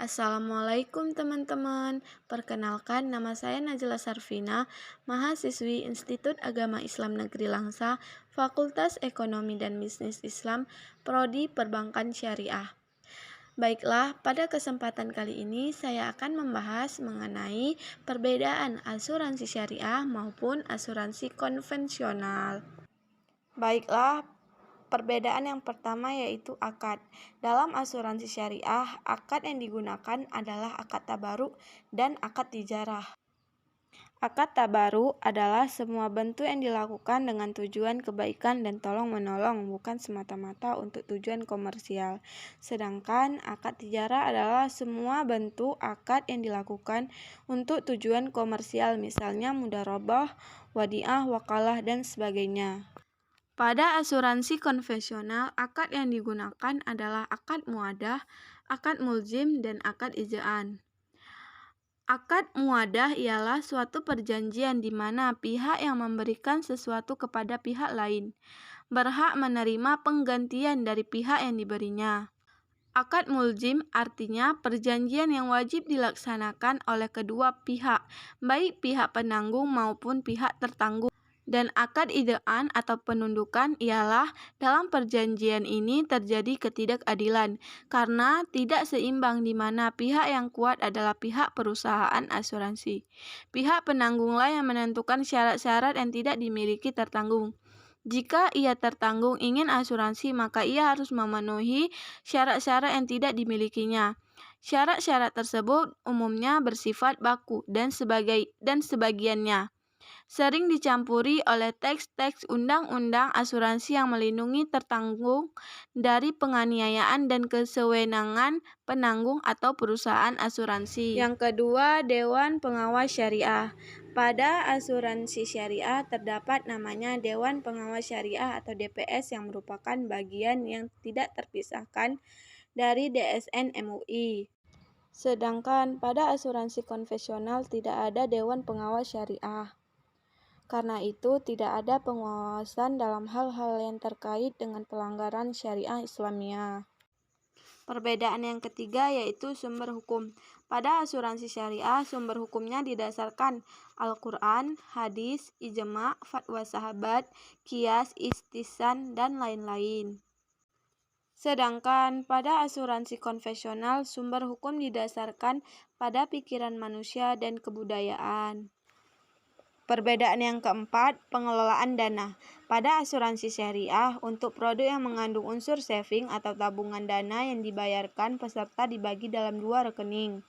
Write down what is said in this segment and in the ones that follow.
Assalamualaikum teman-teman. Perkenalkan, nama saya Najla Sarfina, mahasiswi Institut Agama Islam Negeri Langsa, Fakultas Ekonomi dan Bisnis Islam, Prodi Perbankan Syariah. Baiklah, pada kesempatan kali ini saya akan membahas mengenai perbedaan asuransi syariah maupun asuransi konvensional. Baiklah, perbedaan yang pertama yaitu akad. Dalam asuransi syariah, akad yang digunakan adalah akad tabaruk dan akad tijarah. Akad tabaruk adalah semua bentuk yang dilakukan dengan tujuan kebaikan dan tolong-menolong, bukan semata-mata untuk tujuan komersial. Sedangkan akad tijarah adalah semua bentuk akad yang dilakukan untuk tujuan komersial, misalnya mudharabah, wadiah, wakalah, dan sebagainya. Pada asuransi konvensional, akad yang digunakan adalah akad muadah, akad mulzim, dan akad ijaan. Akad muadah ialah suatu perjanjian di mana pihak yang memberikan sesuatu kepada pihak lain berhak menerima penggantian dari pihak yang diberinya. Akad mulzim artinya perjanjian yang wajib dilaksanakan oleh kedua pihak, baik pihak penanggung maupun pihak tertanggung. Dan akad ijaan atau penundukan ialah dalam perjanjian ini terjadi ketidakadilan karena tidak seimbang di mana pihak yang kuat adalah pihak perusahaan asuransi. Pihak penanggunglah yang menentukan syarat-syarat yang tidak dimiliki tertanggung. Jika ia tertanggung ingin asuransi, maka ia harus memenuhi syarat-syarat yang tidak dimilikinya. Syarat-syarat tersebut umumnya bersifat baku dan sebagiannya sering dicampuri oleh teks-teks undang-undang asuransi yang melindungi tertanggung dari penganiayaan dan kesewenangan penanggung atau perusahaan asuransi. Yang kedua, Dewan Pengawas Syariah. Pada asuransi syariah terdapat namanya Dewan Pengawas Syariah atau DPS yang merupakan bagian yang tidak terpisahkan dari DSN MUI. Sedangkan pada asuransi konvensional tidak ada Dewan Pengawas Syariah. Karena itu, tidak ada pengawasan dalam hal-hal yang terkait dengan pelanggaran syariah Islamiyah. Perbedaan yang ketiga yaitu sumber hukum. Pada asuransi syariah, sumber hukumnya didasarkan Al-Quran, hadis, ijma', fatwa sahabat, qiyas, istihsan, dan lain-lain. Sedangkan pada asuransi konvensional, sumber hukum didasarkan pada pikiran manusia dan kebudayaan. Perbedaan yang keempat, pengelolaan dana. Pada asuransi syariah, untuk produk yang mengandung unsur saving atau tabungan dana yang dibayarkan peserta dibagi dalam dua rekening,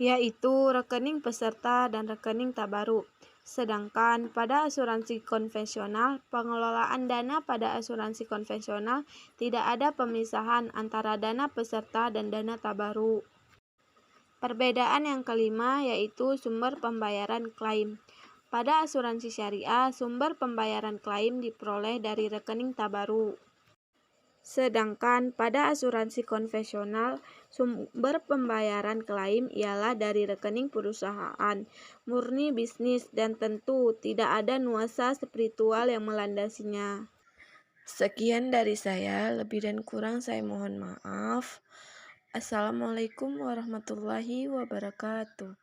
yaitu rekening peserta dan rekening tabaruk. Sedangkan pada asuransi konvensional, pengelolaan dana pada asuransi konvensional tidak ada pemisahan antara dana peserta dan dana tabaruk. Perbedaan yang kelima yaitu sumber pembayaran klaim. Pada asuransi syariah, sumber pembayaran klaim diperoleh dari rekening tabaruk. Sedangkan pada asuransi konvensional, sumber pembayaran klaim ialah dari rekening perusahaan, murni bisnis, dan tentu tidak ada nuansa spiritual yang melandasinya. Sekian dari saya, lebih dan kurang saya mohon maaf. Assalamualaikum warahmatullahi wabarakatuh.